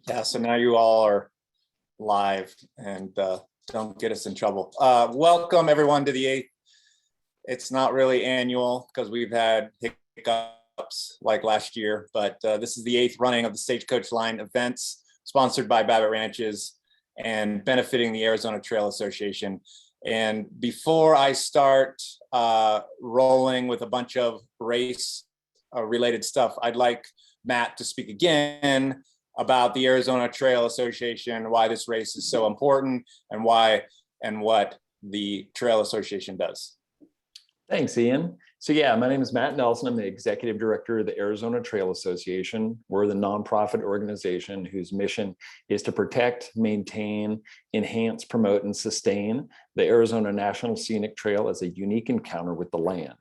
Yeah, so now you all are live and don't get us in trouble. Welcome everyone to the eighth. It's not really annual because we've had hiccups like last year, but this is the eighth running of the Stagecoach Line events sponsored by Babbitt Ranches and benefiting the Arizona Trail Association. And before I start rolling with a bunch of race related stuff, I'd like Matt to speak again about the Arizona Trail Association, why this race is so important, and why and what the Trail Association does. Thanks, Ian. So yeah, my name is Matt Nelson. I'm the Executive Director of the Arizona Trail Association. We're the nonprofit organization whose mission is to protect, maintain, enhance, promote, and sustain the Arizona National Scenic Trail as a unique encounter with the land.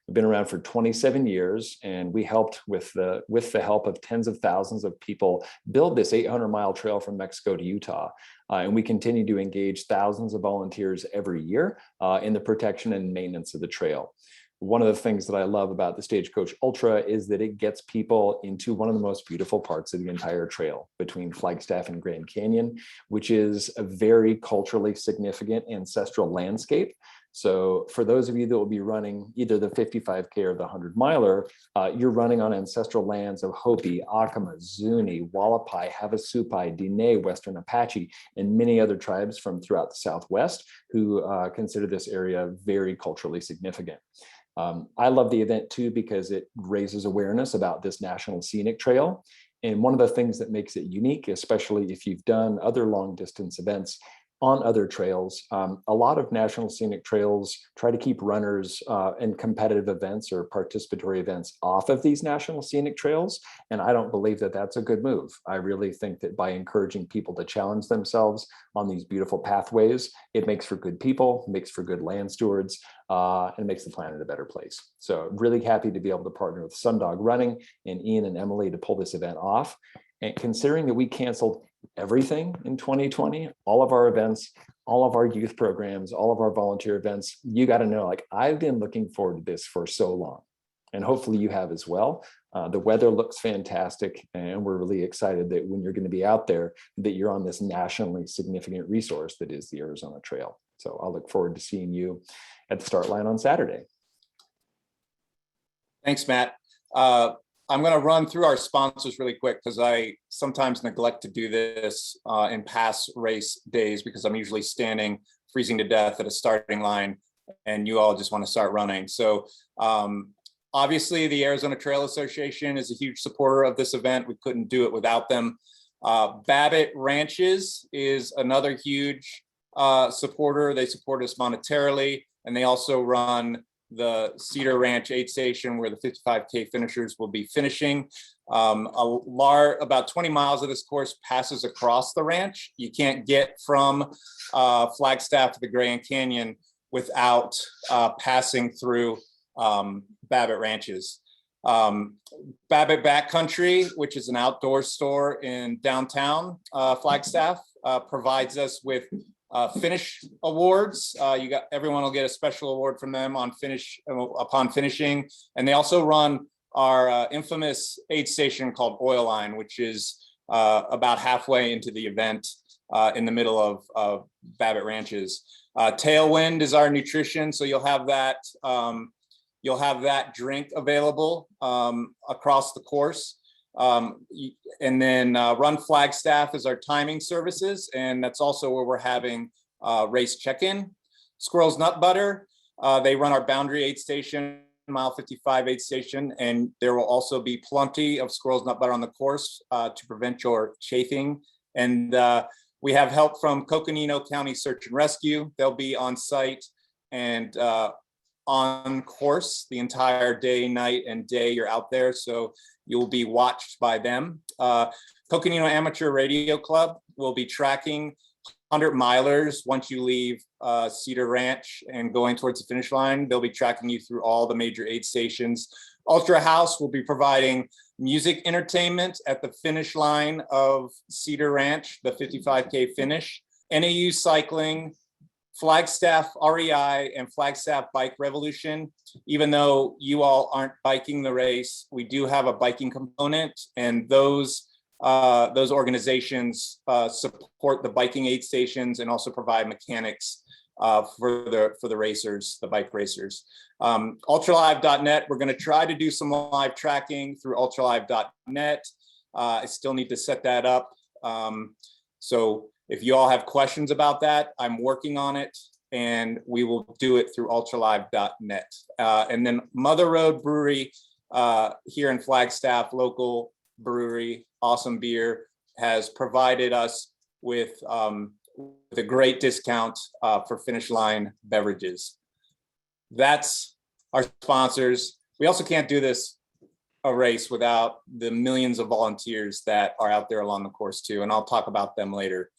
We've been around for 27 years, and we helped with the help of tens of thousands of people build this 800-mile trail from Mexico to Utah. And we continue to engage thousands of volunteers every year in the protection and maintenance of the trail. One of the things that I love about the Stagecoach Ultra is that it gets people into one of the most beautiful parts of the entire trail between Flagstaff and Grand Canyon, which is a very culturally significant ancestral landscape. So for those of you that will be running either the 55K or the 100-miler, you're running on ancestral lands of Hopi, Acoma, Zuni, Wallapai, Havasupai, Diné, Western Apache, and many other tribes from throughout the Southwest who consider this area very culturally significant. I love the event too because it raises awareness about this National Scenic Trail. And one of the things that makes it unique, especially if you've done other long distance events on other trails, a lot of National Scenic Trails try to keep runners in competitive events or participatory events off of these National Scenic Trails. And I don't believe that that's a good move. I really think that by encouraging people to challenge themselves on these beautiful pathways, it makes for good people, makes for good land stewards, and makes the planet a better place. So really happy to be able to partner with Sundog Running and Ian and Emily to pull this event off. And considering that we canceled everything in 2020, all of our events, all of our youth programs, all of our volunteer events, you got to know, like, I've been looking forward to this for so long, and hopefully you have as well. The weather looks fantastic, and we're really excited that when you're going to be out there, that you're on this nationally significant resource that is the Arizona Trail. So I'll look forward to seeing you at the start line on Saturday. Thanks, Matt. I'm going to run through our sponsors really quick because I sometimes neglect to do this in past race days because I'm usually standing freezing to death at a starting line and you all just want to start running. So obviously the Arizona Trail Association is a huge supporter of this event. We couldn't do it without them. Babbitt Ranches is another huge supporter. They support us monetarily, and they also run the Cedar Ranch aid station where the 55K finishers will be finishing. About 20 miles of this course passes across the ranch. You can't get from Flagstaff to the Grand Canyon without passing through Babbitt Ranches. Babbitt Backcountry, which is an outdoor store in downtown Flagstaff, provides us with finish awards. Everyone will get a special award from them upon finishing, and they also run our infamous aid station called Oil Line, which is about halfway into the event in the middle of Babbitt Ranches. Tailwind is our nutrition, so you'll have that drink available across the course. And then Run Flagstaff is our timing services, and that's also where we're having race check-in. Squirrels Nut Butter, they run our Boundary aid station, mile 55 aid station, and there will also be plenty of Squirrels Nut Butter on the course to prevent your chafing. And we have help from Coconino County Search and Rescue. They'll be on site and on course the entire day, night, and day you're out there. So you'll be watched by them. Coconino Amateur Radio Club will be tracking 100 milers once you leave Cedar Ranch and going towards the finish line. They'll be tracking you through all the major aid stations. Ultra House will be providing music entertainment at the finish line of Cedar Ranch, the 55K finish. NAU Cycling, Flagstaff REI, and Flagstaff Bike Revolution. Even though you all aren't biking the race, we do have a biking component, and those those organizations support the biking aid stations and also provide mechanics for the racers, the bike racers. Ultralive.net, we're going to try to do some live tracking through ultralive.net. I still need to set that up. So if you all have questions about that, I'm working on it, and we will do it through ultralive.net. And then Mother Road Brewery here in Flagstaff, local brewery, awesome beer, has provided us with a great discount for Finish Line beverages. That's our sponsors. We also can't do this a race without the millions of volunteers that are out there along the course too, and I'll talk about them later.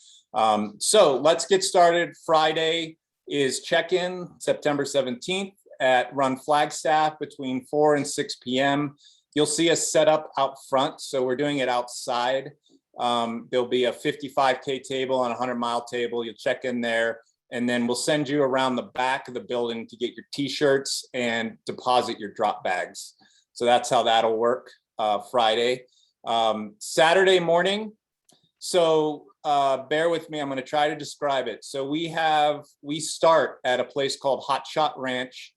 So let's get started. Friday is check-in, September 17th at Run Flagstaff between 4 and 6 p.m. You'll see us set up out front, so we're doing it outside. There'll be a 55K table and a 100-mile table. You'll check in there, and then we'll send you around the back of the building to get your t-shirts and deposit your drop bags. So that's how that'll work Friday. Saturday morning, so bear with me, I'm gonna try to describe it. So we start at a place called Hot Shot Ranch,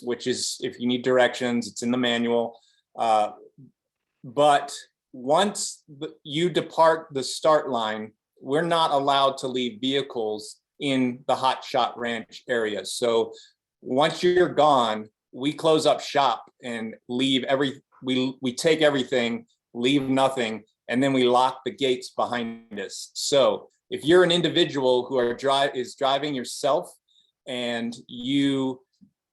which is, if you need directions, it's in the manual. But once you depart the start line, we're not allowed to leave vehicles in the Hot Shot Ranch area. So once you're gone, we close up shop and leave we take everything, leave nothing, and then we lock the gates behind us. So if you're an individual who is driving yourself and you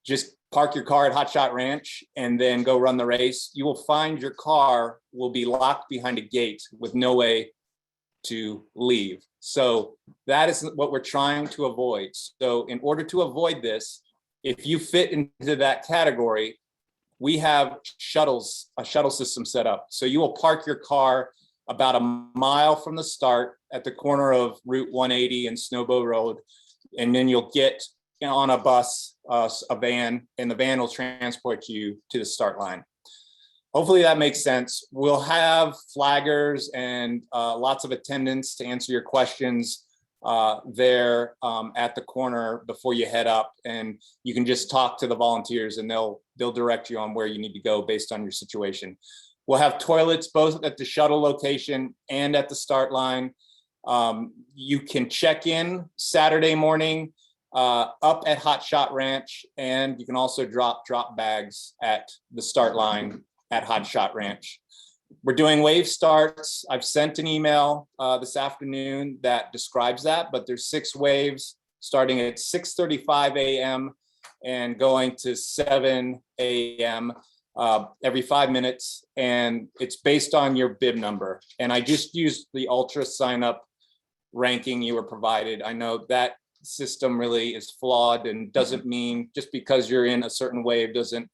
just park your car at Hot Shot Ranch and then go run the race, you will find your car will be locked behind a gate with no way to leave. So that is what we're trying to avoid. So in order to avoid this, if you fit into that category, we have a shuttle system set up. So you will park your car about a mile from the start at the corner of Route 180 and Snowbow Road, and then you'll get on a bus, a van, and the van will transport you to the start line. Hopefully that makes sense. We'll have flaggers and lots of attendants to answer your questions there at the corner before you head up, and you can just talk to the volunteers and they'll direct you on where you need to go based on your situation. We'll have toilets both at the shuttle location and at the start line. You can check in Saturday morning up at Hot Shot Ranch, and you can also drop bags at the start line at Hot Shot Ranch. We're doing wave starts. I've sent an email this afternoon that describes that, but there's 6 waves starting at 6:35 a.m. and going to 7 a.m. Every 5 minutes, and it's based on your bib number. And I just used the Ultra sign up ranking you were provided. I know that system really is flawed and doesn't mean just because you're in a certain wave doesn't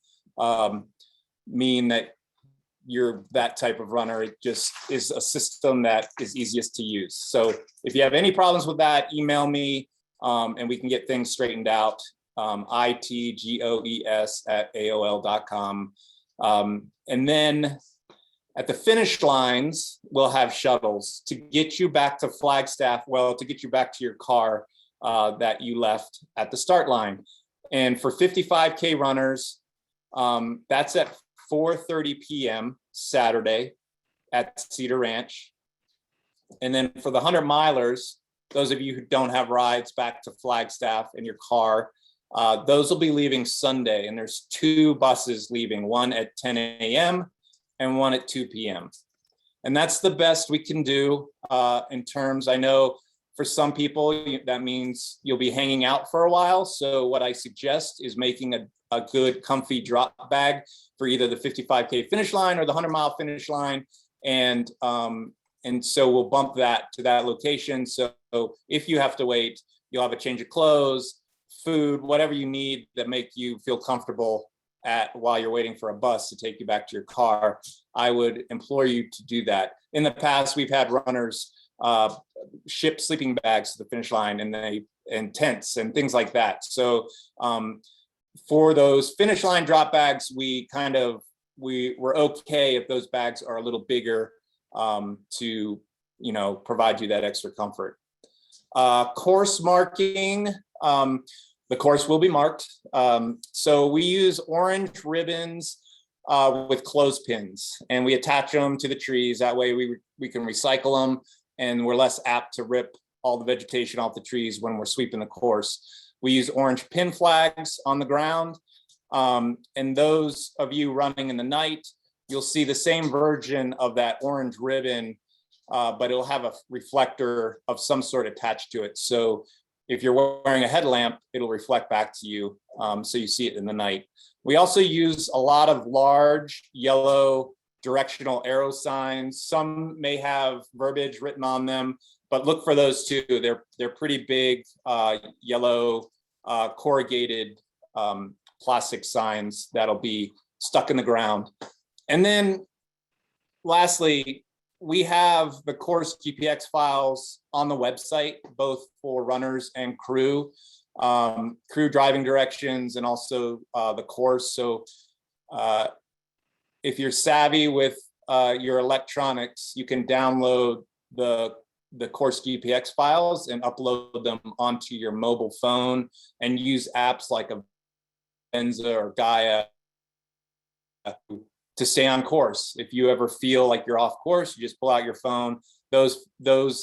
mean that you're that type of runner. It just is a system that is easiest to use. So if you have any problems with that, email me and we can get things straightened out. itgoes@aol.com. And then at the finish lines, we'll have shuttles to get you back to Flagstaff, to get you back to your car that you left at the start line. And for 55K runners, that's at 4:30 p.m. Saturday at Cedar Ranch. And then for the 100 milers, those of you who don't have rides back to Flagstaff in your car, those will be leaving Sunday. And there's 2 buses leaving, one at 10 a.m. and one at 2 p.m. And that's the best we can do in terms, I know for some people, that means you'll be hanging out for a while. So what I suggest is making a good comfy drop bag for either the 55K finish line or the 100-mile finish line. And so we'll bump that to that location. So if you have to wait, you'll have a change of clothes, food, whatever you need that make you feel comfortable while you're waiting for a bus to take you back to your car. I would implore you to do that. In the past, we've had runners ship sleeping bags to the finish line and tents and things like that. So for those finish line drop bags, we're okay if those bags are a little bigger to, provide you that extra comfort. Course marking, the course will be marked. So we use orange ribbons with clothespins, and we attach them to the trees. That way we can recycle them, and we're less apt to rip all the vegetation off the trees when we're sweeping the course. We use orange pin flags on the ground. And those of you running in the night, you'll see the same version of that orange ribbon, but it'll have a reflector of some sort attached to it. So if you're wearing a headlamp, it'll reflect back to you, so you see it in the night. We also use a lot of large yellow directional arrow signs. Some may have verbiage written on them, but look for those too. They're pretty big, yellow, corrugated plastic signs that'll be stuck in the ground. And then lastly, we have the course GPX files on the website, both for runners and crew, driving directions, and also the course. So if you're savvy with your electronics, you can download the course GPX files and upload them onto your mobile phone and use apps like Avenza or Gaia to stay on course. If you ever feel like you're off course, you just pull out your phone. Those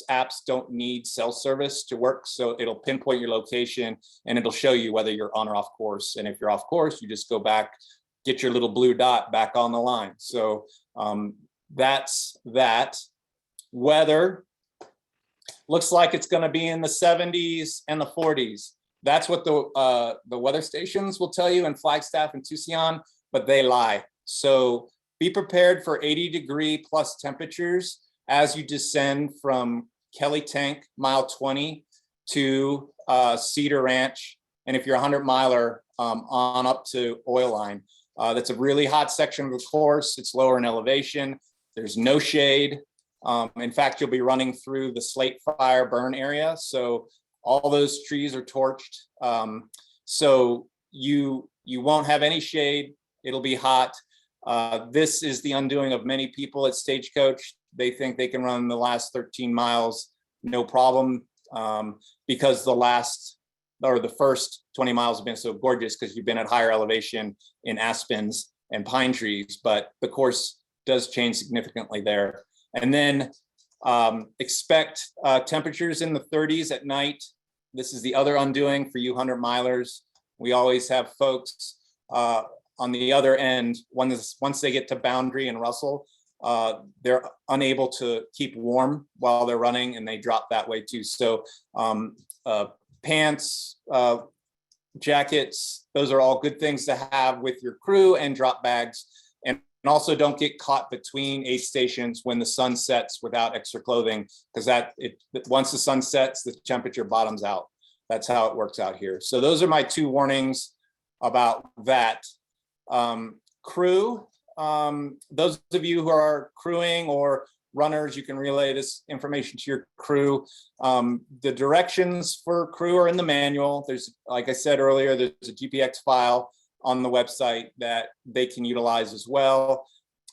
apps don't need cell service to work, so it'll pinpoint your location and it'll show you whether you're on or off course. And if you're off course, you just go back, get your little blue dot back on the line. So that's that. Weather looks like it's going to be in the 70s and the 40s. That's what the weather stations will tell you in Flagstaff and Tucson, but they lie. So be prepared for 80-degree plus temperatures as you descend from Kelly Tank, mile 20, to Cedar Ranch. And if you're a 100-miler, on up to Oil Line. That's a really hot section of the course. It's lower in elevation. There's no shade. In fact, you'll be running through the slate fire burn area. So all those trees are torched. So you won't have any shade. It'll be hot. This is the undoing of many people at Stagecoach. They think they can run the last 13 miles, no problem, because the first 20 miles have been so gorgeous because you've been at higher elevation in aspens and pine trees, but the course does change significantly there. And then expect temperatures in the 30s at night. This is the other undoing for you 100-milers. We always have folks on the other end, once they get to Boundary and Russell, they're unable to keep warm while they're running, and they drop that way too. So pants, jackets, those are all good things to have with your crew, and drop bags. And also don't get caught between aid stations when the sun sets without extra clothing, because once the sun sets, the temperature bottoms out. That's how it works out here. So those are my two warnings about that. Crew, those of you who are crewing or runners, you can relay this information to your crew. The directions for crew are in the manual. There's, like I said earlier, there's a GPX file on the website that they can utilize as well.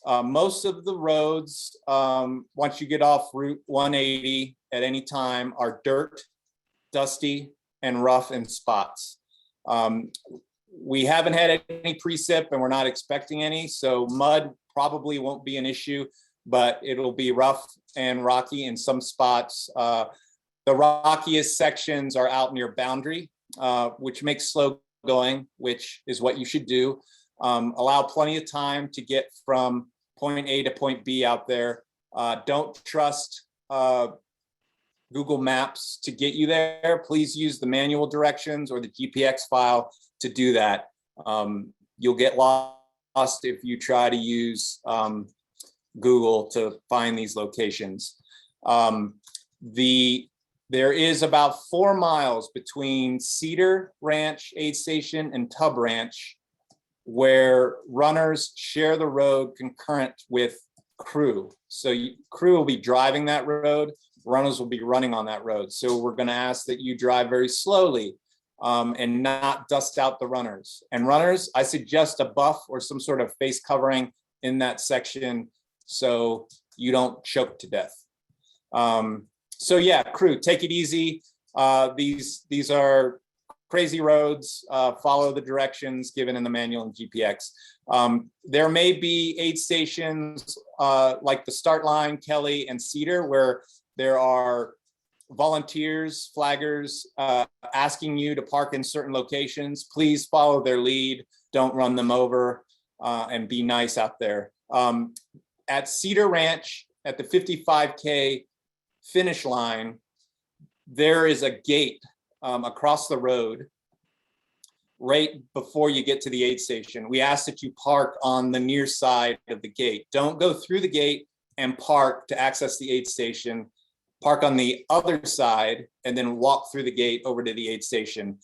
Most of the roads, once you get off Route 180 at any time, are dirt, dusty, and rough in spots. We haven't had any precip, and we're not expecting any, so mud probably won't be an issue, but it'll be rough and rocky in some spots. The rockiest sections are out near Boundary, which makes slow going, which is what you should do. Allow plenty of time to get from point A to point B out there. Don't trust Google Maps to get you there. Please use the manual directions or the GPX file to do that. You'll get lost if you try to use Google to find these locations. There is about 4 miles between Cedar Ranch Aid Station and Tub Ranch, where runners share the road concurrent with crew. So crew will be driving that road, runners will be running on that road. So we're going to ask that you drive very slowly and not dust out the runners. And runners, I suggest a buff or some sort of face covering in that section, so you don't choke to death. So yeah, crew, take it easy. These are crazy roads. Follow the directions given in the manual and GPX. There may be aid stations like the Start Line, Kelly, and Cedar, where there are volunteers, flaggers asking you to park in certain locations. Please follow their lead. Don't run them over, and be nice out there. At Cedar Ranch, at the 55K finish line, there is a gate across the road right before you get to the aid station. We ask that you park on the near side of the gate. Don't go through the gate and park to access the aid station. Park on the other side and then walk through the gate over to the aid station.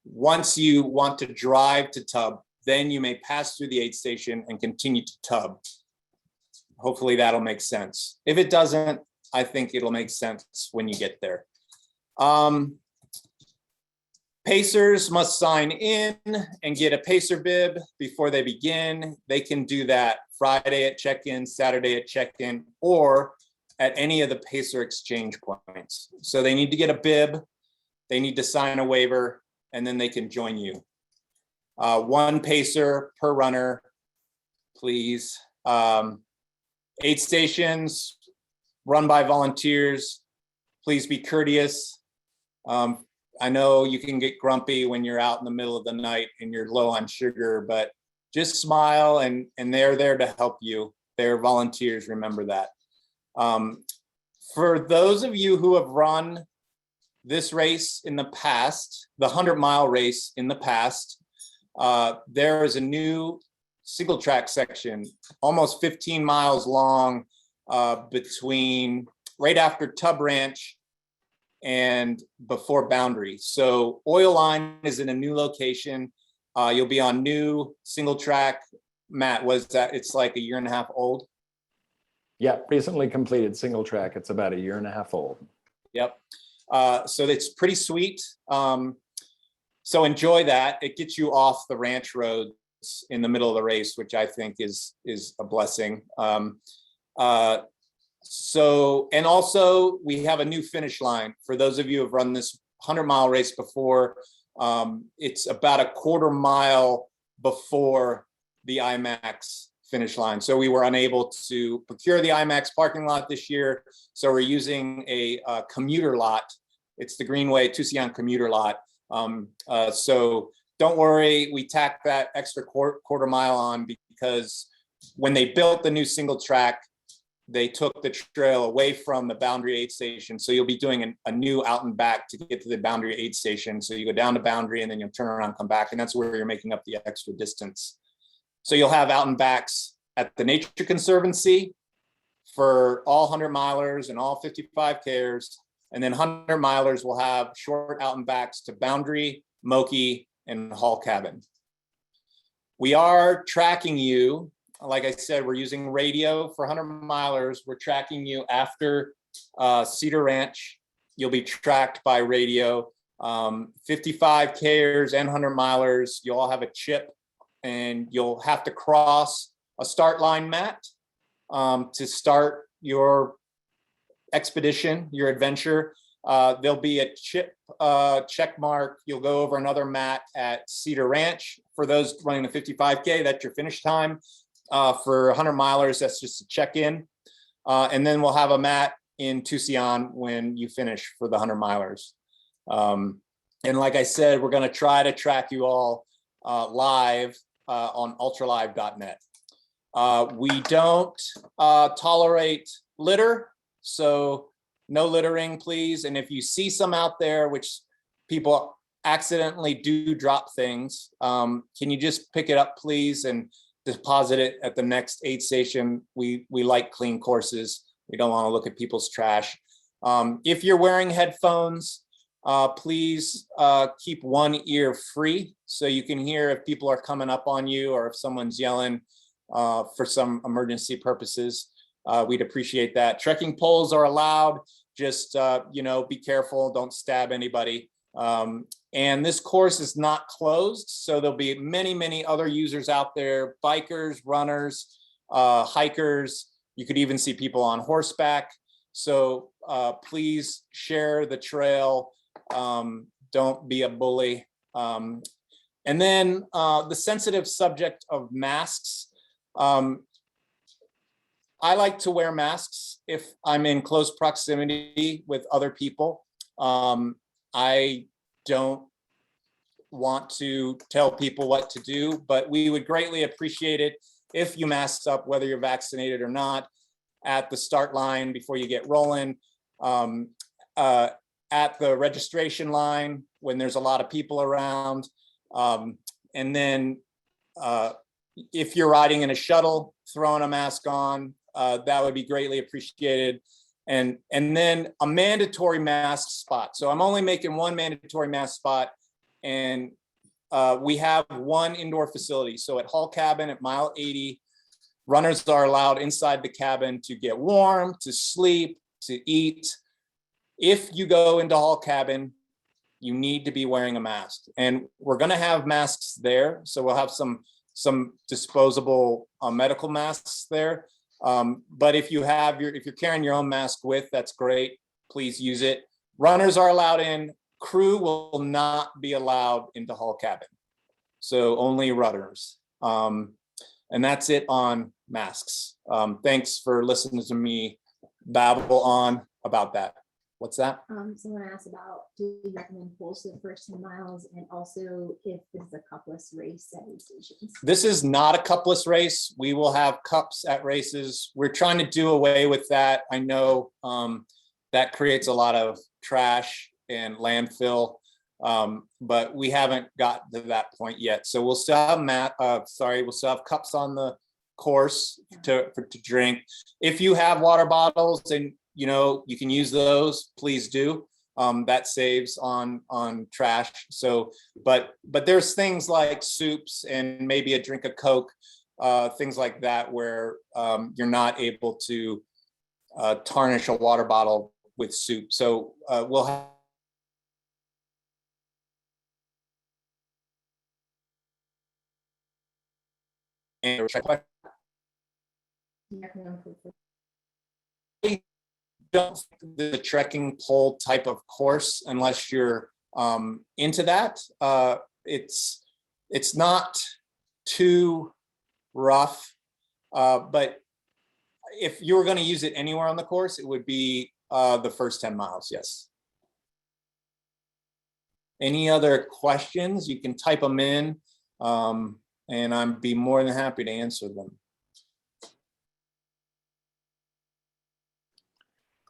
Once you want to drive to Tub, then you may pass through the aid station and continue to Tub. Hopefully that'll make sense. If it doesn't, I think it'll make sense when you get there. Pacers must sign in and get a pacer bib before they begin. They can do that Friday at check-in, Saturday at check-in, or at any of the pacer exchange points. So they need to get a bib, they need to sign a waiver, and then they can join you. One pacer per runner, please. Aid stations run by volunteers. Please be courteous. I know you can get grumpy when you're out in the middle of the night and you're low on sugar, but just smile, and they're there to help you. They're volunteers, remember that. For those of you who have run this race in the past, the 100-mile race in the past, there is a new single track section, almost 15 miles long, between right after Tub Ranch and before Boundary. So Oil Line is in a new location. You'll be on new single track. Matt, was that, it's like a year and a half old? Yeah, recently completed single track. It's about a year and a half old. Yep. So it's pretty sweet. So enjoy that. It gets you off the ranch roads in the middle of the race, which I think is a blessing. So, and also we have a new finish line. For those of you who have run this 100-mile race before, it's about a quarter mile before the IMAX finish line. So we were unable to procure the IMAX parking lot this year. So we're using a commuter lot. It's the Greenway Tucson commuter lot. So don't worry, we tacked that extra quarter mile on because when they built the new single track, they took the trail away from the Boundary aid station. So you'll be doing a new out and back to get to the Boundary aid station. So you go down to Boundary and then you'll turn around and come back. And that's where you're making up the extra distance. So you'll have out and backs at the Nature Conservancy for all 100 milers and all 55Kers. And then 100 milers will have short out and backs to Boundary, Moki, and Hall Cabin. We are tracking you. Like I said, we're using radio for 100 milers. We're tracking you after Cedar Ranch. You'll be tracked by radio. 55Kers and 100 milers, you all have a chip, and you'll have to cross a start line, Matt, to start your expedition, your adventure. There'll be a chip check mark. You'll go over another mat at Cedar Ranch. For those running the 55K, that's your finish time. For 100 milers, that's just a check-in. And then we'll have a mat in Tucson when you finish for the 100 milers. And like I said, we're going to try to track you all live on ultralive.net. We don't tolerate litter, so no littering, please. And if you see some out there, which people accidentally do drop things, can you just pick it up, please, and deposit it at the next aid station? We like clean courses. We don't want to look at people's trash. If you're wearing headphones, please keep one ear free so you can hear if people are coming up on you or if someone's yelling for some emergency purposes. We'd appreciate that. Trekking poles are allowed. Just be careful. Don't stab anybody. And this course is not closed, so there'll be many other users out there, bikers, runners, hikers, You could even see people on horseback. So please share the trail. Don't be a bully. And then the sensitive subject of masks. I like to wear masks if I'm in close proximity with other people. I don't want to tell people what to do, but we would greatly appreciate it if you masked up, whether you're vaccinated or not, at the start line before you get rolling, at the registration line when there's a lot of people around. And then if you're riding in a shuttle, throwing a mask on, that would be greatly appreciated. And then a mandatory mask spot. So I'm only making one mandatory mask spot, and we have one indoor facility. So at Hall Cabin at mile 80, runners are allowed inside the cabin to get warm, to sleep, to eat. If you go into Hall Cabin, you need to be wearing a mask, and we're going to have masks there. So we'll have some disposable medical masks there. But if you're carrying your own mask with, that's great. Please use it. Runners are allowed in. Crew will not be allowed into Hall Cabin. So only runners. And that's it on masks. Thanks for listening to me babble on about that. What's that? Someone asked about, do you recommend pulls for the first 10 miles, and also if this is a cupless race at these stations? This is not a cupless race. We will have cups at races. We're trying to do away with that. I know that creates a lot of trash and landfill, but we haven't gotten to that point yet. So we'll still have we'll still have cups on the course to drink. If you have water bottles and you can use those, please do. That saves on trash. So, but there's things like soups and maybe a drink of Coke, things like that, where you're not able to tarnish a water bottle with soup. So we'll have don't think the trekking pole type of course unless you're into that. It's not too rough, but if you were going to use it anywhere on the course, it would be the first 10 miles. Yes. Any other questions? You can type them in, and I'd be more than happy to answer them.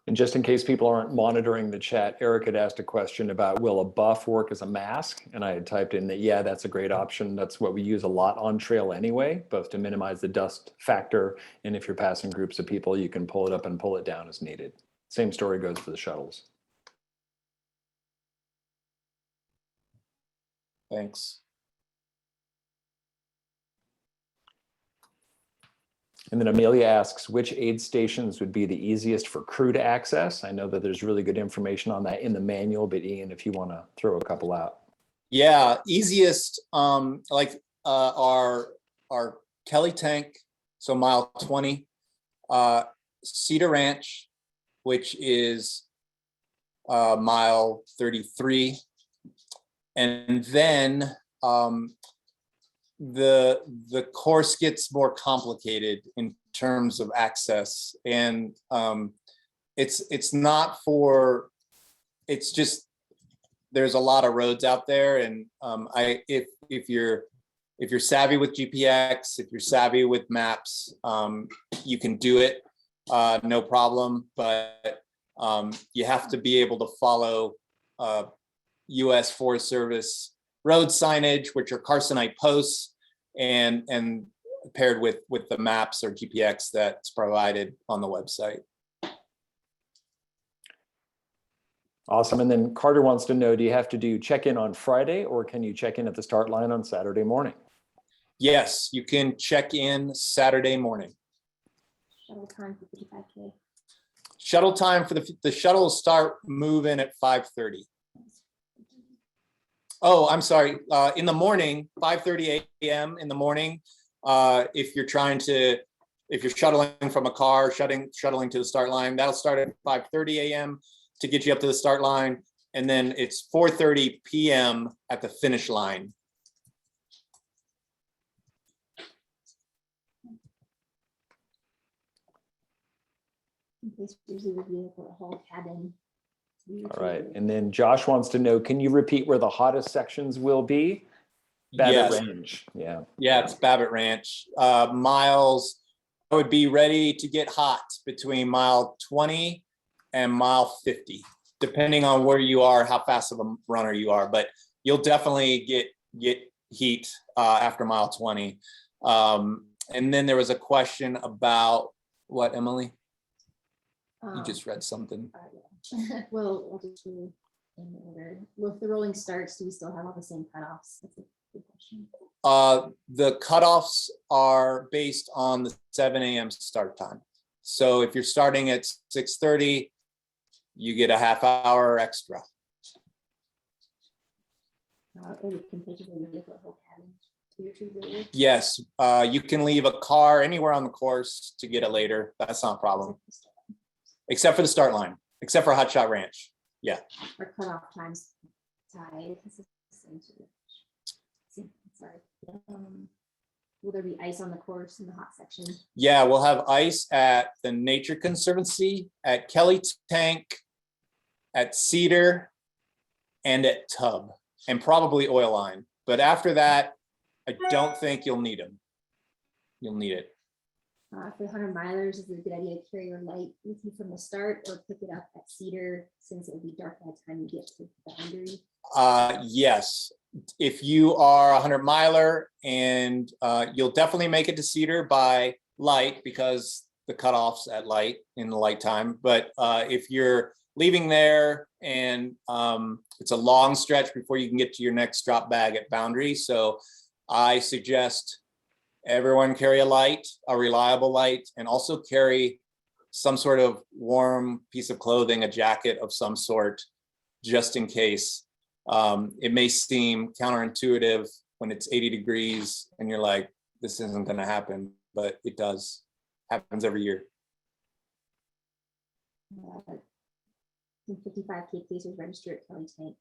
And just in case people aren't monitoring the chat, Eric had asked a question about, will a buff work as a mask? And I had typed in that, yeah, that's a great option. That's what we use a lot on trail anyway, both to minimize the dust factor. And if you're passing groups of people, you can pull it up and pull it down as needed. Same story goes for the shuttles. Thanks. And then Amelia asks, which aid stations would be the easiest for crew to access? I know that there's really good information on that in the manual, but Ian, if you want to throw a couple out. Yeah, easiest, our Kelly Tank, so mile 20, Cedar Ranch, which is mile 33, and then the course gets more complicated in terms of access, and it's just there's a lot of roads out there, and if you're savvy with GPX, if you're savvy with maps, you can do it, no problem. But you have to be able to follow U.S. Forest Service road signage, which are Carsonite posts, and paired with the maps or GPX that's provided on the website. Awesome. And then Carter wants to know, do you have to do check-in on Friday, or can you check in at the start line on Saturday morning? Yes, you can check in Saturday morning. Shuttle time for 55K. Shuttle time for the shuttle will start moving at 5:30. Oh, I'm sorry. In the morning, 5:30 a.m. in the morning. If if you're shuttling from a car, shuttling to the start line, that'll start at 5:30 a.m. to get you up to the start line. And then it's 4:30 p.m. at the finish line. In case usually would be for a whole cabin. All right. And then Josh wants to know, can you repeat where the hottest sections will be? Babbitt Yes. Ranch. Yeah. Yeah, it's Babbitt Ranch. Miles, I would be ready to get hot between mile 20 and mile 50, depending on where you are, how fast of a runner you are. But you'll definitely get heat after mile 20. And then there was a question about what, Emily? You just read something. Well, I'll just do in order. With the rolling starts, do we still have all the same cutoffs? That's a good question. The cutoffs are based on the 7 a.m. start time. So if you're starting at 6:30, you get a half hour extra. Or we can take it in the whole cabin to your tree later. Yes, you can leave a car anywhere on the course to get it later. That's not a problem, except for the start line, except for Hot Shot Ranch. Or cutoff times tied. This is the same too. Sorry. Will there be ice on the course in the hot section? Yeah, we'll have ice at the Nature Conservancy, at Kelly Tank, at Cedar, and at Tub, and probably Oil Line. But after that, I don't think you'll need them. You'll need it. For 100 milers, is it a good idea to carry your light with you from the start or pick it up at Cedar since it will be dark by the time you get to the boundary? Yes, if you are a 100 miler and you'll definitely make it to Cedar by light because the cutoffs at light in the light time. But if you're leaving there and it's a long stretch before you can get to your next drop bag at Boundary. So I suggest everyone carry a light, a reliable light, and also carry some sort of warm piece of clothing, a jacket of some sort, just in case. It may seem counterintuitive when it's 80 degrees and you're like, this isn't going to happen, but it does. Happens every year. 55K pacers register at Kelly Tank.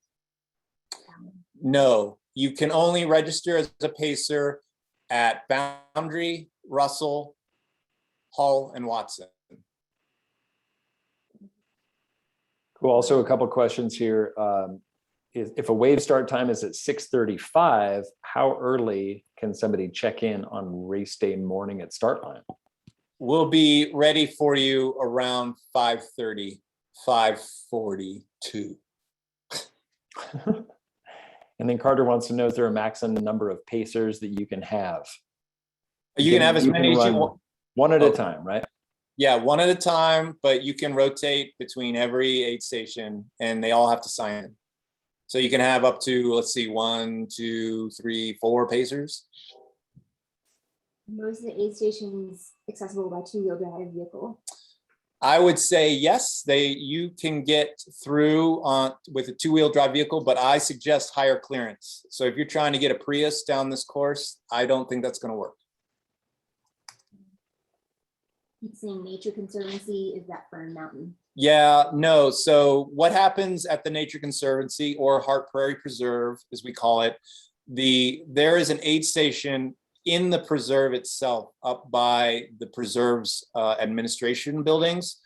No, you can only register as a pacer at Boundary, Russell, Hull, and Watson. Cool. Also, a couple of questions here. If a wave start time is at 6:35, how early can somebody check in on race day morning at start line? We'll be ready for you around 5:30, 5:42. And then Carter wants to know if there are a maximum number of pacers that you can have. You can have as many as you want. One at a time, right? Yeah, one at a time, but you can rotate between every aid station and they all have to sign in. So you can have up to, let's see, 1, 2, 3, 4 pacers. Most of the aid stations accessible by two-wheel drive vehicle. I would say yes, you can get through with a two-wheel drive vehicle, but I suggest higher clearance. So if you're trying to get a Prius down this course, I don't think that's going to work. Keep saying Nature Conservancy, is that Fern Mountain? Yeah, no. So what happens at the Nature Conservancy, or Hart Prairie Preserve, as we call it, there is an aid station in the preserve itself, up by the preserve's administration buildings.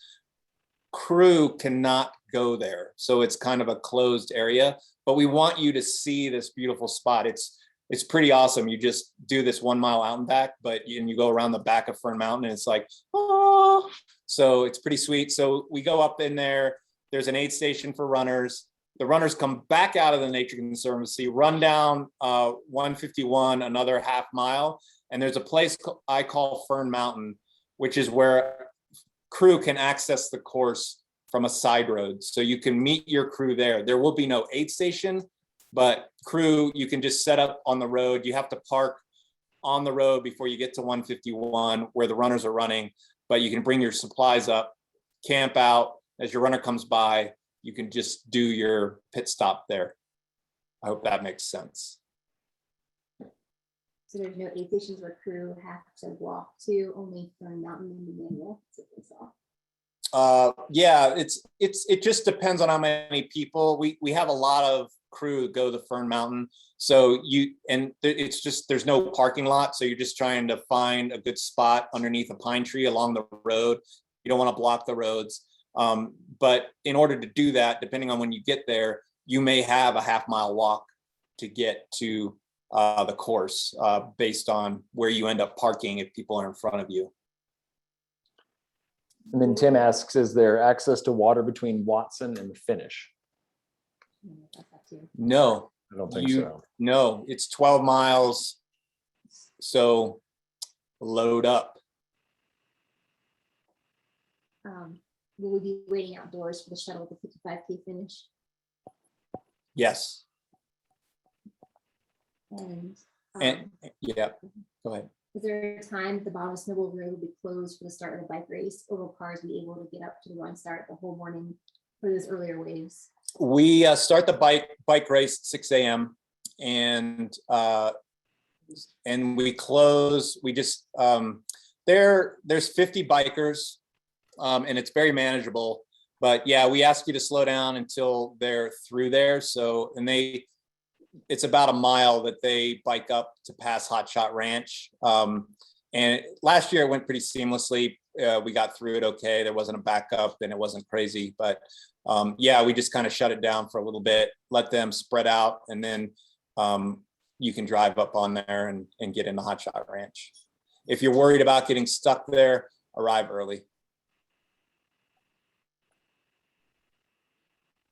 Crew cannot go there, so it's kind of a closed area, but we want you to see this beautiful spot. It's pretty awesome. You just do this 1 mile out and back, and you go around the back of Fern Mountain and it's like, oh, so it's pretty sweet. So we go up in there, there's an aid station for runners. The runners come back out of the Nature Conservancy, run down 151, another half mile. And there's a place I call Fern Mountain, which is where crew can access the course from a side road. So you can meet your crew there. There will be no aid station, but crew, you can just set up on the road. You have to park on the road before you get to 151 where the runners are running, but you can bring your supplies up, camp out. As your runner comes by, you can just do your pit stop there. I hope that makes sense. So there's no aid stations where crew have to walk to, only Fern Mountain and the manual. That's what we saw. Yeah, it just depends on how many people. We have a lot of crew go to Fern Mountain. So it's just, there's no parking lot. So you're just trying to find a good spot underneath a pine tree along the road. You don't want to block the roads. But in order to do that, depending on when you get there, you may have a half-mile walk to get to the course based on where you end up parking if people are in front of you. And then Tim asks, is there access to water between Watson and the finish? No, I don't think You- so. no, it's 12 miles. So load up. Will we be waiting outdoors for the shuttle at the 55K finish? Yes. And And yeah, go ahead. is there a time the bottom of Snowball Road will be closed for the start of the bike race, or will cars be able to get up to the run start the whole morning for those earlier waves? We start the bike race at 6 a.m. and we close. We just there's 50 bikers, and it's very manageable. But yeah, we ask you to slow down until they're through there. So it's about a mile that they bike up to pass Hot Shot Ranch. And last year it went pretty seamlessly. We got through it okay. There wasn't a backup and it wasn't crazy, but yeah, we just kind of shut it down for a little bit, let them spread out, and then you can drive up on there and get in the Hot Shot Ranch. If you're worried about getting stuck there, arrive early.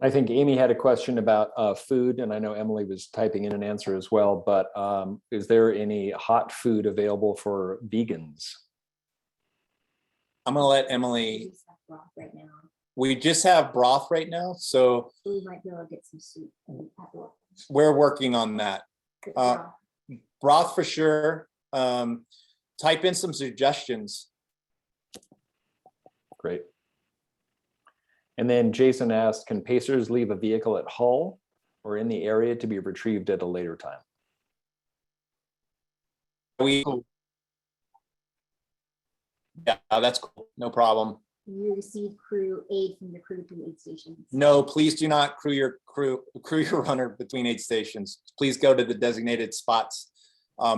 I think Amy had a question about food, and I know Emily was typing in an answer as well, but is there any hot food available for vegans? I'm gonna let We Emily, just have broth right now. we just have broth right now, so We might be able to get some soup at work. we're working on that. Good Uh, broth. Broth for sure. Type in some suggestions. Great. And then Jason asked, can pacers leave a vehicle at Hull or in the area to be retrieved at a later time? Yeah, that's cool. No problem. You receive crew aid from your crew through aid stations. No, please do not crew your runner between aid stations. Please go to the designated spots.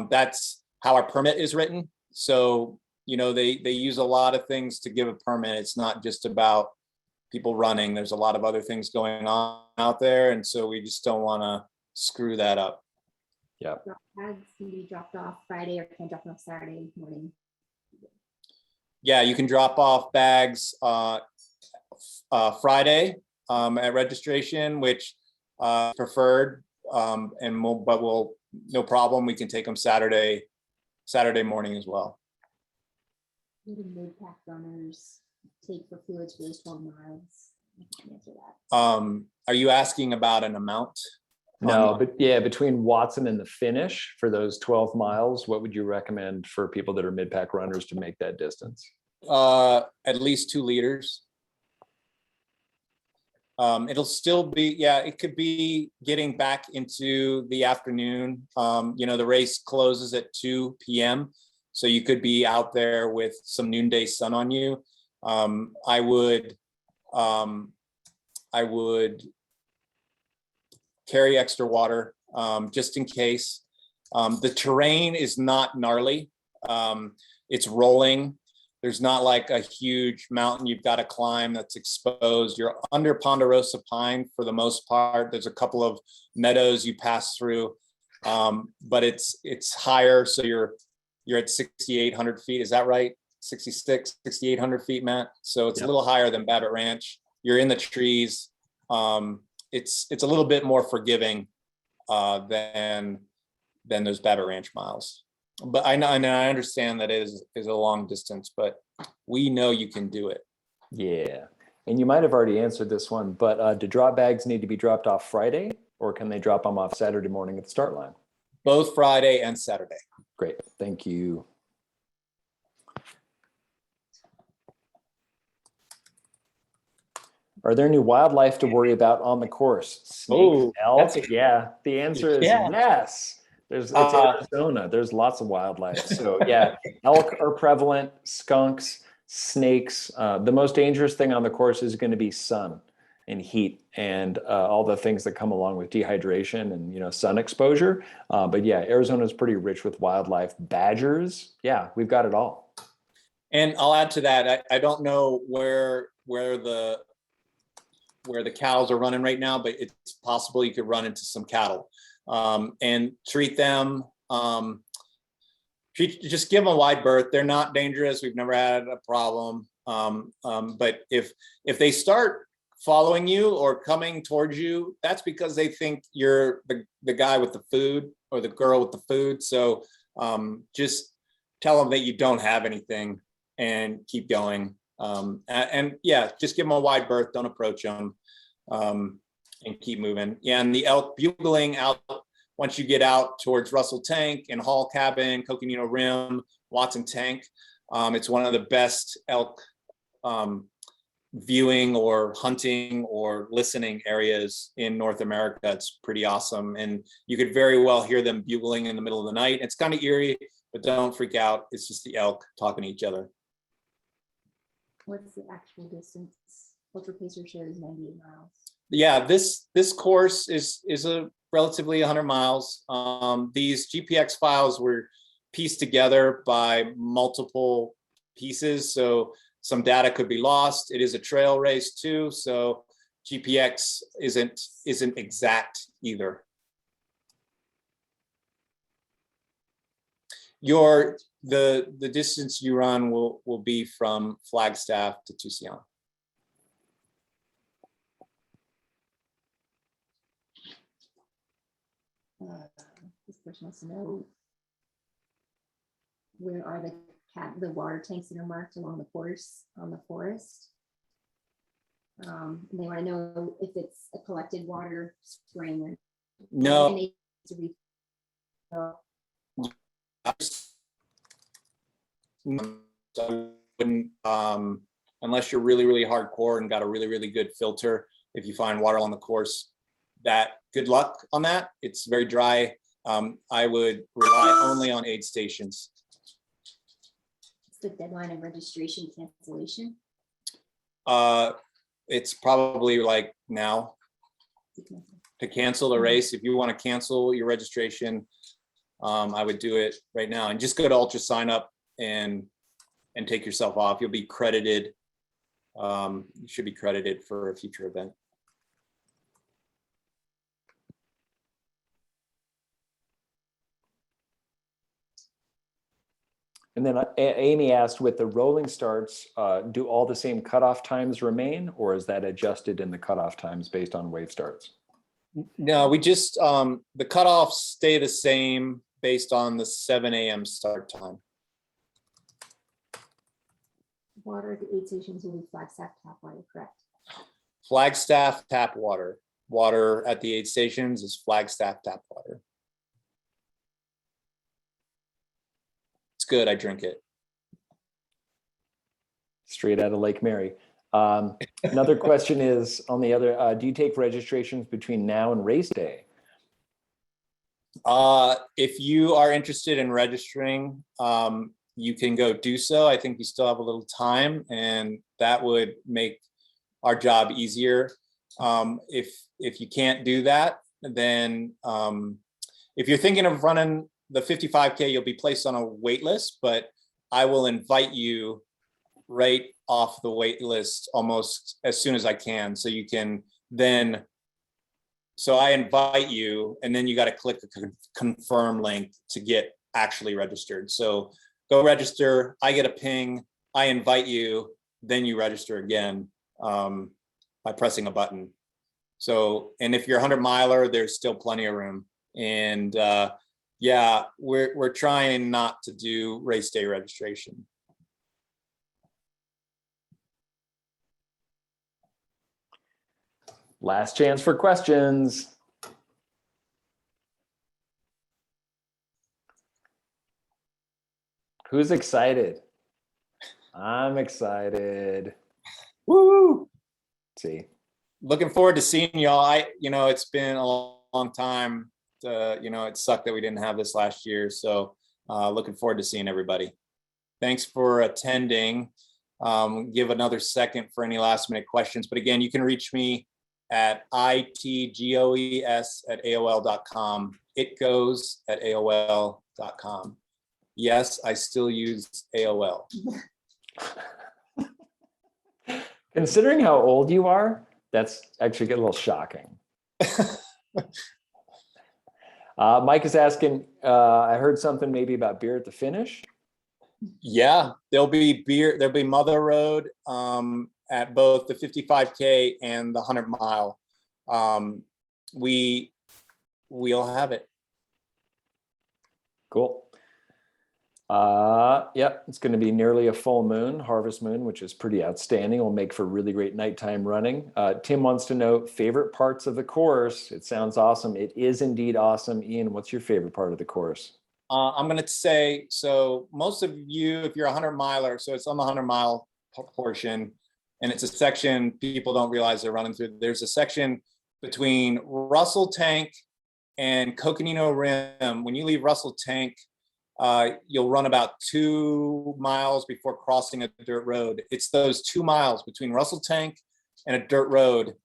That's how our permit is written. So, you know, they use a lot of things to give a permit. It's not just about people running. There's a lot of other things going on out there. And so we just don't want to screw that up. Yeah. Bags can be dropped off Friday or can drop off Saturday morning. Yeah, you can drop off bags Friday at registration, which preferred, no problem. We can take them Saturday morning as well. What do mid-pack runners take for fluids for those 12 miles? I can answer that. Are you asking about an amount? No, but yeah, between Watson and the finish for those 12 miles, what would you recommend for people that are mid-pack runners to make that distance? At least 2 liters. It'll still be, yeah, it could be getting back into the afternoon. You know, the race closes at 2 p.m. So you could be out there with some noonday sun on you. I would carry extra water just in case. The terrain is not gnarly. It's rolling. There's not like a huge mountain you've got to climb that's exposed. You're under Ponderosa Pine for the most part. There's a couple of meadows you pass through, but it's higher. So you're at 6,800 feet. Is that right? 6,800 feet, Matt. So it's a little higher than Babbitt Ranch. You're in the trees. It's a little bit more forgiving than those Babbitt Ranch miles. But I know, and I understand that is a long distance, but we know you can do it. Yeah. And you might have already answered this one, but do drop bags need to be dropped off Friday or can they drop them off Saturday morning at the start line? Both Friday and Saturday. Great. Thank you. Are there any wildlife to worry about on the course? Snakes, Oh, elk? that's Yeah, the answer is Yeah. yes. It's Uh, Arizona. There's lots of wildlife. So yeah, elk are prevalent, skunks, snakes. The most dangerous thing on the course is going to be sun and heat and all the things that come along with dehydration and sun exposure. But yeah, Arizona is pretty rich with wildlife. Badgers, yeah, we've got it all. And I'll add to that. I don't know where the cows are running right now, but it's possible you could run into some cattle, and treat them. Just give them a wide berth. They're not dangerous. We've never had a problem. But if they start following you or coming towards you, that's because they think you're the guy with the food or the girl with the food. So just tell them that you don't have anything and keep going. And yeah, just give them a wide berth. Don't approach them, and keep moving. Yeah, and the elk bugling out once you get out towards Russell Tank and Hall Cabin, Coconino Rim, Watson Tank. It's one of the best elk viewing or hunting or listening areas in North America. It's pretty awesome. And you could very well hear them bugling in the middle of the night. It's kind of eerie, but don't freak out. It's just the elk talking to each other. What's the actual distance? Ultra Pacer shows 98 miles. Yeah, this course is a relatively 100 miles. These GPX files were pieced together by multiple pieces, so some data could be lost. It is a trail race too, so GPX isn't exact either. The distance you run will be from Flagstaff to Tucson. This person wants to know, where are the water tanks that are marked along the course on the forest? They want to know if it's a collected water spring or No. So wouldn't, unless you're really, really hardcore and got a really, really good filter, if you find water on the course, good luck on that. It's very dry. I would rely only on aid stations. What's the deadline of registration cancellation? It's probably like now to cancel the race. If you want to cancel your registration, I would do it right now and just go to Ultra Sign Up and take yourself off. You'll be credited. You should be credited for a future event. And then Amy asked, with the rolling starts, do all the same cutoff times remain, or is that adjusted in the cutoff times based on wave starts? No, we just, the cutoffs stay the same based on the 7 a.m. start time. Water at the aid stations will be Flagstaff tap water, correct? Flagstaff tap water. Water at the aid stations is Flagstaff tap water. It's good. I drink it. Straight out of Lake Mary. Another question is on the other, do you take registrations between now and race day? If you are interested in registering, you can go do so. I think you still have a little time, and that would make our job easier. If you can't do that, then if you're thinking of running the 55K, you'll be placed on a wait list, but I will invite you right off the wait list almost as soon as I can. So you can then, so I invite you, and then you got to click the confirm link to get actually registered. So go register, I get a ping, I invite you, then you register again by pressing a button. So, and if you're a 100 miler, there's still plenty of room. And yeah, we're trying not to do race day registration. Last chance for questions. Who's excited? I'm excited. Woo! See. Looking forward to seeing y'all. It's been a long time it sucked that we didn't have this last year. So looking forward to seeing everybody. Thanks for attending. Give another second for any last minute questions. But again, you can reach me at itgoes@aol.com. itgoes@aol.com. Yes, I still use AOL. Considering how old you are, that's actually a little shocking. Mike is asking, I heard something maybe about beer at the finish. Yeah, there'll be beer. There'll be Mother Road at both the 55K and the 100 mile. We'll have it. Cool. Yep, it's going to be nearly a full moon, harvest moon, which is pretty outstanding. Will make for really great nighttime running. Tim wants to know favorite parts of the course. It sounds awesome. It is indeed awesome. Ian, what's your favorite part of the course? I'm going to say, so most of you, if you're a 100 miler, so it's on the 100 mile portion, and it's a section people don't realize they're running through. There's a section between Russell Tank and Coconino Rim. When you leave Russell Tank, you'll run about 2 miles before crossing a dirt road. It's those 2 miles between Russell Tank and a dirt road.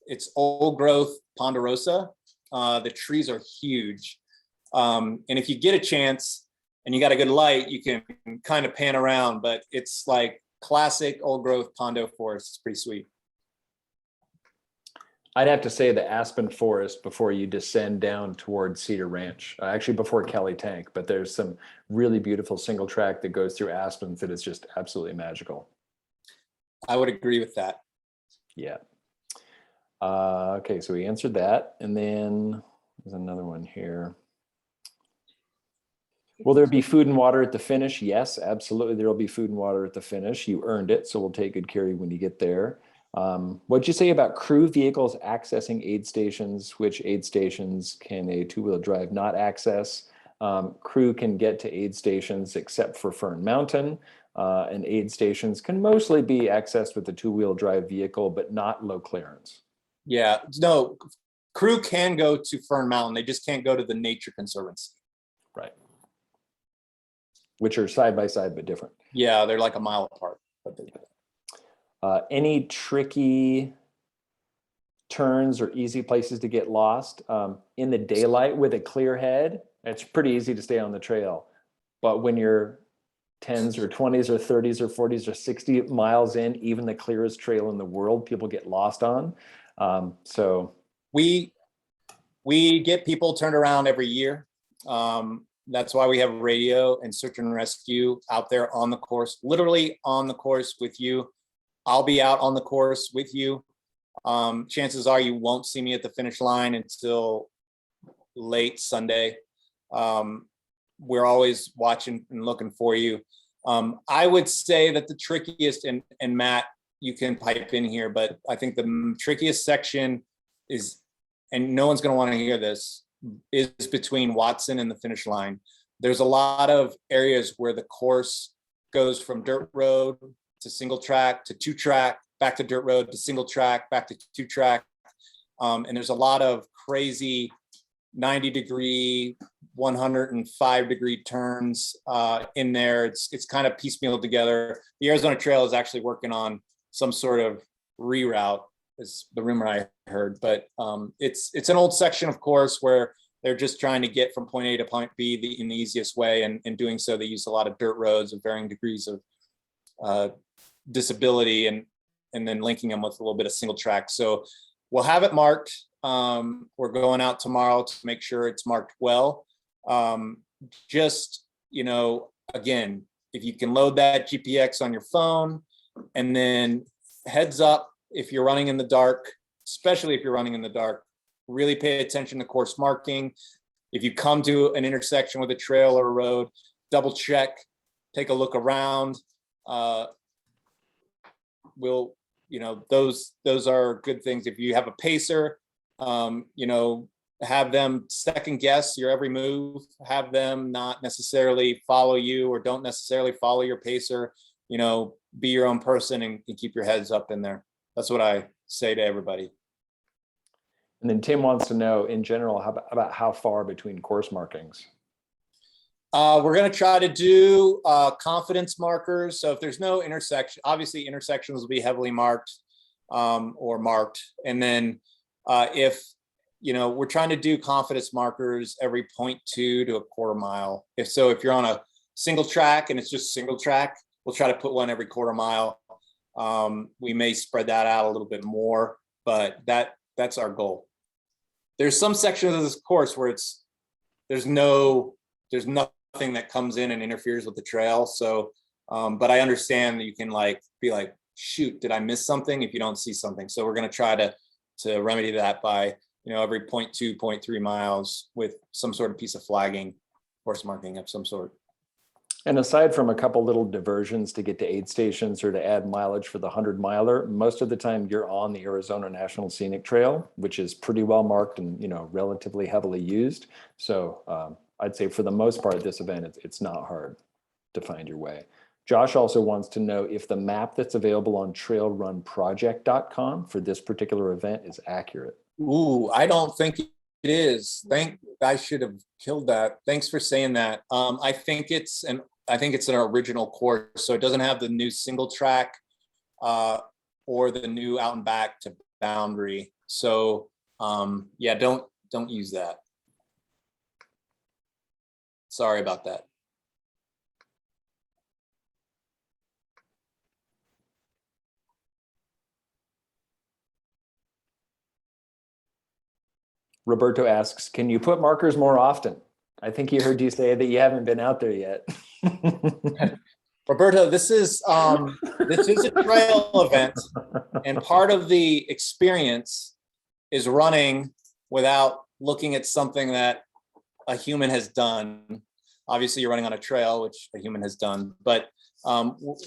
It's old growth ponderosa. The trees are huge. And if you get a chance and you got a good light, you can kind of pan around, but it's like classic old growth Pondo forest. It's pretty sweet. I'd have to say the aspen forest before you descend down towards Cedar Ranch, actually before Kelly Tank, but there's some really beautiful single track that goes through aspens that is just absolutely magical. I would agree with that. Yeah. Okay, so we answered that. And then there's another one here. Will there be food and water at the finish? Yes, absolutely. There will be food and water at the finish. You earned it, so we'll take good care of you when you get there. What'd you say about crew vehicles accessing aid stations? Which aid stations can a two-wheel drive not access? Crew can get to aid stations except for Fern Mountain, and aid stations can mostly be accessed with a two-wheel drive vehicle, but not low clearance. Yeah, no, crew can go to Fern Mountain. They just can't go to the Nature Conservancy. Right. Which are side by side, but different. Yeah, they're like a mile apart. But any tricky turns or easy places to get lost in the daylight with a clear head? It's pretty easy to stay on the trail. But when you're 10s or 20s or 30s or 40s or 60 miles in, even the clearest trail in the world, people get lost on. So we get people turned around every year. That's why we have radio and search and rescue out there on the course, literally on the course with you. I'll be out on the course with you. Chances are you won't see me at the finish line until late Sunday. We're always watching and looking for you. I would say that the trickiest, and Matt, you can pipe in here, but I think the trickiest section is, and no one's going to want to hear this, is between Watson and the finish line. There's a lot of areas where the course goes from dirt road to single track to 2-track, back to dirt road to single track, back to 2-track. And there's a lot of crazy 90-degree, 105-degree turns in there. It's kind of piecemeal together. The Arizona Trail is actually working on some sort of reroute, is the rumor I heard, but it's an old section, of course, where they're just trying to get from point A to point B in the easiest way. And in doing so, they use a lot of dirt roads of varying degrees of disability and then linking them with a little bit of single track. So we'll have it marked. We're going out tomorrow to make sure it's marked well. Just, again, if you can load that GPX on your phone, and then heads up if you're running in the dark, especially if you're running in the dark, really pay attention to course marking. If you come to an intersection with a trail or a road, double check, take a look around. Those are good things. If you have a pacer, have them second guess your every move, have them not necessarily follow you or don't necessarily follow your pacer, be your own person and keep your heads up in there. That's what I say to everybody. And then Tim wants to know in general, about how far between course markings? We're gonna try to do confidence markers. So if there's no intersection, obviously intersections will be heavily marked or marked. And then if, we're trying to do confidence markers every 0.2 to a quarter mile. If you're on a single track and it's just single track, we'll try to put one every quarter mile. We may spread that out a little bit more, but that's our goal. There's some sections of this course where there's nothing that comes in and interferes with the trail. So, but I understand that you can be like, shoot, did I miss something if you don't see something? So we're going to try to remedy that by, every 0.2, 0.3 miles with some sort of piece of flagging, course marking of some sort. And aside from a couple little diversions to get to aid stations or to add mileage for the 100-miler, most of the time you're on the Arizona National Scenic Trail, which is pretty well marked and, relatively heavily used. So I'd say for the most part, this event, it's not hard to find your way. Josh also wants to know if the map that's available on trailrunproject.com for this particular event is accurate. Ooh, I don't think it is. I should have killed that. Thanks for saying that. I think it's an original course, so it doesn't have the new single track or the new out and back to boundary. So yeah, don't use that. Sorry about that. Roberto asks, can you put markers more often? I think he heard you say that you haven't been out there yet. Roberto, this is a trail event, and part of the experience is running without looking at something that a human has done. Obviously, you're running on a trail, which a human has done, but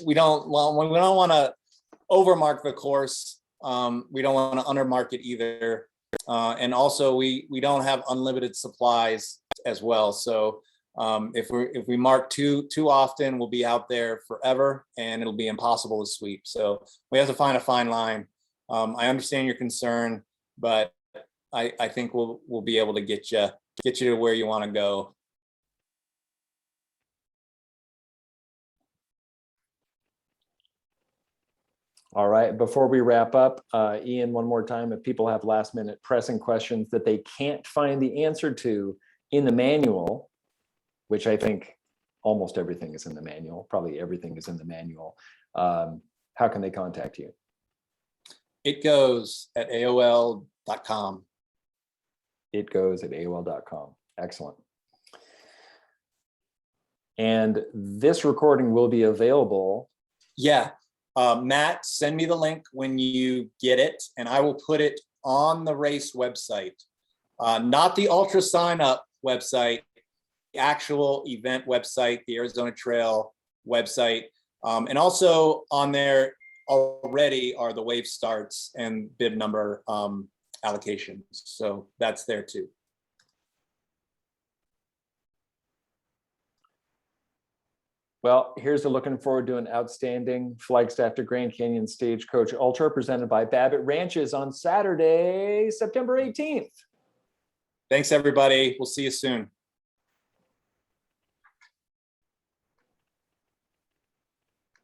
we don't want to overmark the course. We don't want to undermark it either. And also we don't have unlimited supplies as well. So if we mark too often, we'll be out there forever and it'll be impossible to sweep. So we have to find a fine line. I understand your concern, but I think we'll be able to get you to where you want to go. All right, before we wrap up, Ian, one more time, if people have last minute pressing questions that they can't find the answer to in the manual, which I think almost everything is in the manual, probably everything is in the manual, how can they contact you? It goes at AOL.com. It goes at AOL.com. Excellent. And this recording will be available. Yeah. Matt, send me the link when you get it, and I will put it on the race website, not the Ultra Sign Up website, the actual event website, the Arizona Trail website. And also on there already are the wave starts and bib number allocations. So that's there too. Well, here's to looking forward to an outstanding Flagstaff to Grand Canyon Stagecoach Ultra presented by Babbitt Ranches on Saturday, September 18th. Thanks, everybody. We'll see you soon.